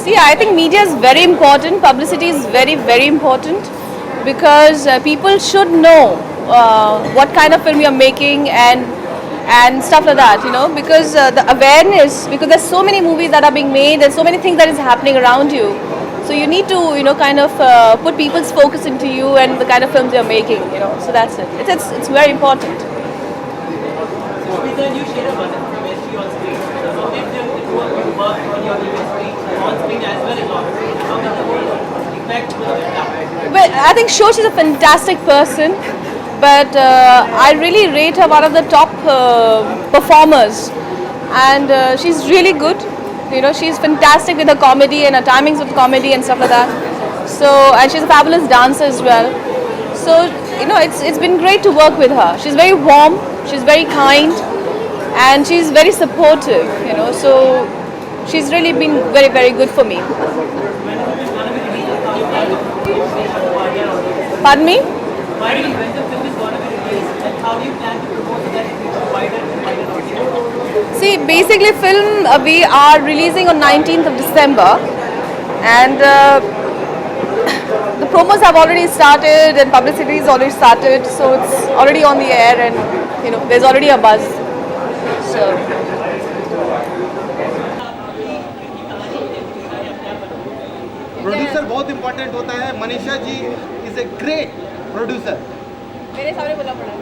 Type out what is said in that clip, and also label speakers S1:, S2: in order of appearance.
S1: See, I think media is very important. Publicity is very, very important because people should know what kind of film you're making and stuff like that. You know, because the awareness, because there's so many movies that are being made, there's so many things that is happening around you. So you need to, kind of put people's focus into you and the kind of films you're making. So that's it. It's very important.
S2: Then you share a chemistry on screen. So if you work on your chemistry on screen as well as off screen, how does the whole effect will impact?
S1: Well, I think Shosh is a fantastic person, but I really rate her one of the top performers, and she's really good. She's fantastic with her comedy and her timings with comedy and stuff like that. So, and she's a fabulous dancer as well. So, it's been great to work with her. She's very warm, she's very kind, and she's very supportive. So she's really been very, very good for me. Pardon me?
S2: When the film is going to be released, and how do you plan to promote that to wider audience?
S1: See, basically film we are releasing on 19th of December, and the promos have already started and publicity is already started, so it's already on the air, and there's already a buzz. So
S3: producer बहुत important होता है. Manisha ji is a great producer.
S1: मेरे सामने बोला पड़ा